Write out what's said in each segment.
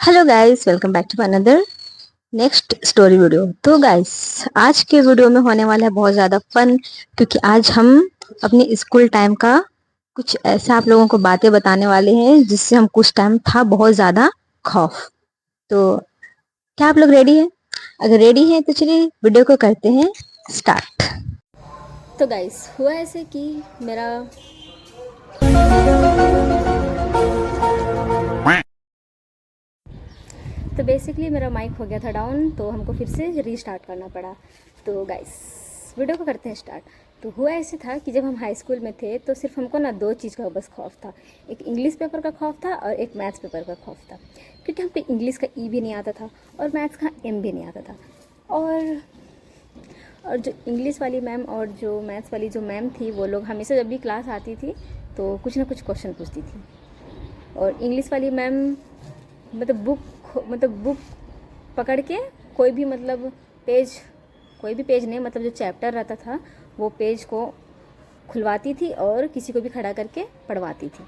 Hello guys, welcome back to another next story video. तो guys, आज के video में होने वाला है बहुत ज़्यादा फन, क्योंकि आज हम अपने स्कूल टाइम का कुछ ऐसा आप लोगों को बातें बताने वाले हैं जिससे हम कुछ टाइम था बहुत ज़्यादा खौफ। तो क्या आप लोग रेडी हैं? अगर रेडी हैं तो चलिए वीडियो को करते हैं स्टार्ट। तो गाइस, हुआ ऐसे कि मेरा तो बेसिकली मेरा माइक हो गया था डाउन, तो हमको फिर से रीस्टार्ट करना पड़ा। तो गाइस, वीडियो को करते हैं स्टार्ट। तो हुआ ऐसे था कि जब हम हाई स्कूल में थे तो सिर्फ हमको ना दो चीज़ का बस खौफ था। एक इंग्लिश पेपर का खौफ था और एक मैथ्स पेपर का खौफ था, क्योंकि हमको इंग्लिश का ई भी नहीं आता था और मैथ्स का एम भी नहीं आता था। और जो इंग्लिश वाली मैम और जो मैथ्स वाली जो मैम थी, वो लोग हमेशा जब भी क्लास आती थी तो कुछ ना कुछ क्वेश्चन पूछती थी। और इंग्लिश वाली मैम बुक पकड़ के कोई भी कोई भी पेज नहीं, मतलब जो चैप्टर रहता था वो पेज को खुलवाती थी और किसी को भी खड़ा करके पढ़वाती थी।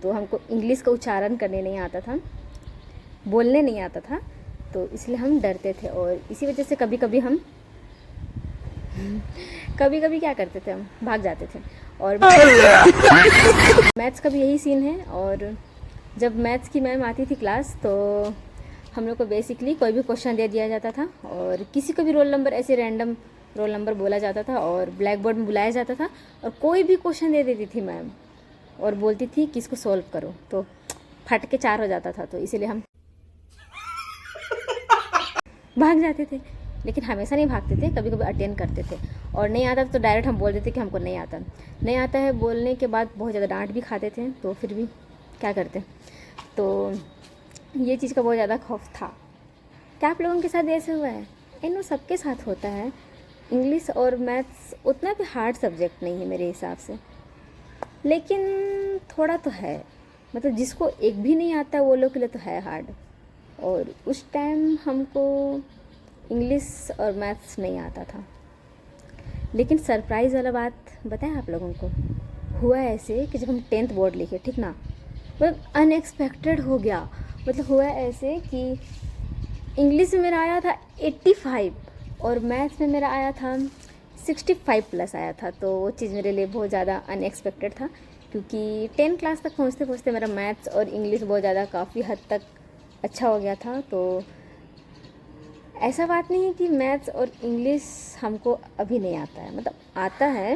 तो हमको इंग्लिश का उच्चारण करने नहीं आता था, बोलने नहीं आता था, तो इसलिए हम डरते थे। और इसी वजह से कभी कभी क्या करते थे, हम भाग जाते थे। और मैथ्स का भी यही सीन है। और जब मैथ्स की मैम आती थी क्लास, तो हम लोग को बेसिकली कोई भी क्वेश्चन दे दिया जाता था और किसी को भी रोल नंबर, ऐसे रैंडम रोल नंबर बोला जाता था और ब्लैक बोर्ड में बुलाया जाता था और कोई भी क्वेश्चन दे देती थी मैम और बोलती थी कि इसको सॉल्व करो, तो फट के 4 हो जाता था। तो इसीलिए हम भाग जाते थे, लेकिन हमेशा नहीं भागते थे, कभी कभी अटेंड करते थे। और नहीं आता तो डायरेक्ट हम बोल देते कि हमको नहीं आता है। बोलने के बाद बहुत ज़्यादा डांट भी खाते थे, तो फिर भी क्या करते। तो ये चीज़ का बहुत ज़्यादा खौफ था। क्या आप लोगों के साथ ऐसे हुआ है? इन सबके साथ होता है। इंग्लिश और मैथ्स उतना भी हार्ड सब्जेक्ट नहीं है मेरे हिसाब से, लेकिन थोड़ा तो है। मतलब जिसको एक भी नहीं आता वो लोग के लिए तो है हार्ड। और उस टाइम हमको इंग्लिश और मैथ्स नहीं आता था। लेकिन सरप्राइज़ वाला बात बताएं आप लोगों को। हुआ ऐसे कि जब हम 10th बोर्ड लिखे, ठीक ना, मतलब अनएक्सपेक्टेड हो गया। मतलब हुआ ऐसे कि इंग्लिश में मेरा आया था 85 और मैथ्स में मेरा आया था 65 प्लस आया था। तो वो चीज़ मेरे लिए बहुत ज़्यादा अनएक्सपेक्टेड था, क्योंकि 10 क्लास तक पहुँचते पहुँचते मेरा मैथ्स और इंग्लिश बहुत ज़्यादा काफ़ी हद तक अच्छा हो गया था। तो ऐसा बात नहीं है कि मैथ्स और इंग्लिश हमको अभी नहीं आता है, मतलब आता है,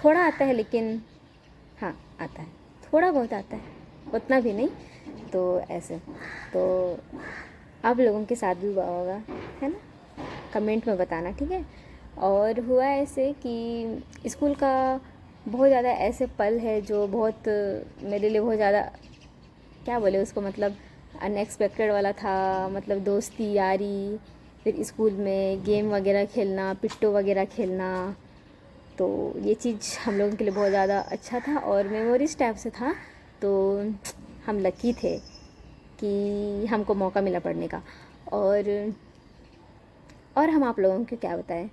थोड़ा आता है, लेकिन हाँ आता है, थोड़ा बहुत आता है, उतना भी नहीं। तो ऐसे तो आप लोगों के साथ भी हुआ होगा, है ना? कमेंट में बताना, ठीक है। और हुआ ऐसे कि स्कूल का बहुत ज़्यादा ऐसे पल है जो बहुत मेरे लिए बहुत ज़्यादा, क्या बोले उसको, मतलब अनएक्सपेक्टेड वाला था। मतलब दोस्ती यारी, फिर स्कूल में गेम वगैरह खेलना, पिट्टो वगैरह खेलना, तो ये चीज़ हम लोगों के लिए बहुत ज़्यादा अच्छा था और मेमोरीज टाइप से था। तो हम लकी थे कि हमको मौका मिला पढ़ने का। और हम आप लोगों को क्या बताएं।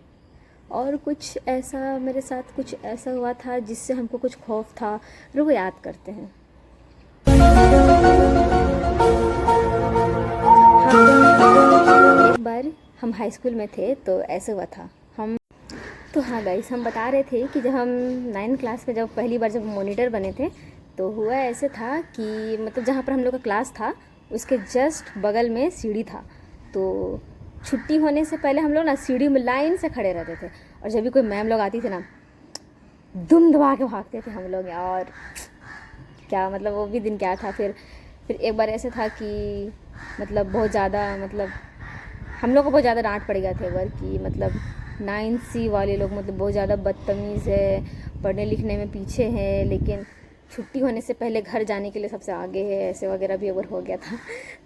और कुछ ऐसा मेरे साथ कुछ ऐसा हुआ था जिससे हमको कुछ खौफ था, रुको याद करते हैं। हाँ, एक बार हम हाई स्कूल में थे तो ऐसे हुआ था। हाँ गाइस, हम बता रहे थे कि जब हम 9th क्लास में जब पहली बार जब मॉनिटर बने थे, तो हुआ ऐसे था कि मतलब जहाँ पर हम लोग का क्लास था उसके जस्ट बगल में सीढ़ी था। तो छुट्टी होने से पहले हम लोग ना सीढ़ी में लाइन से खड़े रहते थे, और जब भी कोई मैम लोग आती थी ना, दुम दबा के भागते थे हम लोग। और क्या मतलब, वो भी दिन क्या था। फिर एक बार ऐसे था कि मतलब बहुत ज़्यादा, मतलब हम लोग को बहुत ज़्यादा डांट पड़ गया था एक बार कि मतलब 9C वाले लोग मतलब बहुत ज़्यादा बदतमीज़ है, पढ़ने लिखने में पीछे है, लेकिन छुट्टी होने से पहले घर जाने के लिए सबसे आगे है, ऐसे वगैरह भी एक बार हो गया था।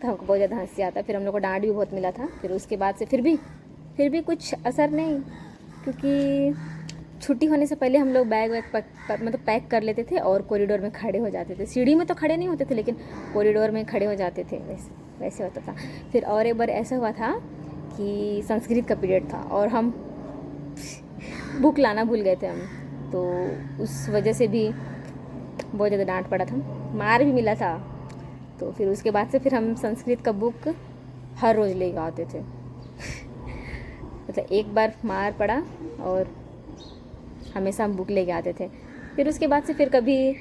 तो हमको बहुत ज़्यादा हंसी आता। फिर हम लोग को डांट भी बहुत मिला था। फिर उसके बाद से फिर भी कुछ असर नहीं, क्योंकि छुट्टी होने से पहले हम लोग बैग मतलब पैक कर लेते थे और कॉरिडोर में खड़े हो जाते थे। सीढ़ी में तो खड़े नहीं होते थे, लेकिन कॉरिडोर में खड़े हो जाते थे, वैसे होता था। फिर और एक बार ऐसा हुआ था कि संस्कृत का पीरियड था और हम बुक लाना भूल गए थे हम, तो उस वजह से भी बहुत ज़्यादा डांट पड़ा था, मार भी मिला था। तो फिर उसके बाद से फिर हम संस्कृत का बुक हर रोज़ लेके आते थे। मतलब एक बार मार पड़ा और हमेशा हम बुक लेके आते थे। फिर उसके बाद से फिर कभी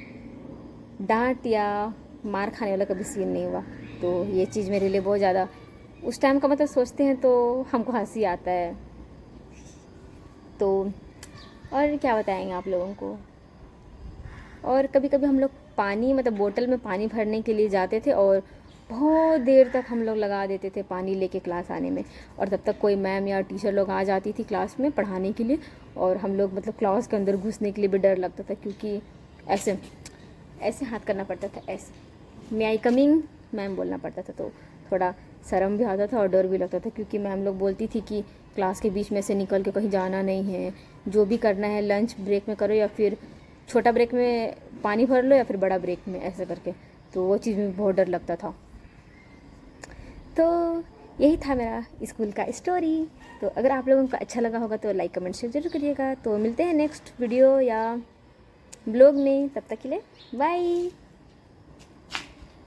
डांट या मार खाने वाला कभी सीन नहीं हुआ। तो ये चीज़ मेरे लिए बहुत ज़्यादा उस टाइम का मतलब सोचते हैं तो हमको हंसी आता है। तो और क्या बताएंगे आप लोगों को। और कभी कभी हम लोग पानी मतलब बोतल में पानी भरने के लिए जाते थे और बहुत देर तक हम लोग लगा देते थे पानी लेके क्लास आने में। और तब तक कोई मैम या टीचर लोग आ जाती थी क्लास में पढ़ाने के लिए, और हम लोग मतलब क्लास के अंदर घुसने के लिए भी डर लगता था, क्योंकि ऐसे ऐसे हाथ करना पड़ता था, ऐसे मे आई कमिंग मैम बोलना पड़ता था। तो थोड़ा शर्म भी आता था और डर भी लगता था, क्योंकि मैम लोग बोलती थी कि क्लास के बीच में से निकल के कहीं जाना नहीं है, जो भी करना है लंच ब्रेक में करो या फिर छोटा ब्रेक में पानी भर लो या फिर बड़ा ब्रेक में, ऐसा करके। तो वो चीज़ में बहुत डर लगता था। तो यही था मेरा स्कूल का स्टोरी। तो अगर आप लोगों को अच्छा लगा होगा तो लाइक कमेंट शेयर जरूर करिएगा। तो मिलते हैं नेक्स्ट वीडियो या ब्लॉग में, तब तक के लिए बाय।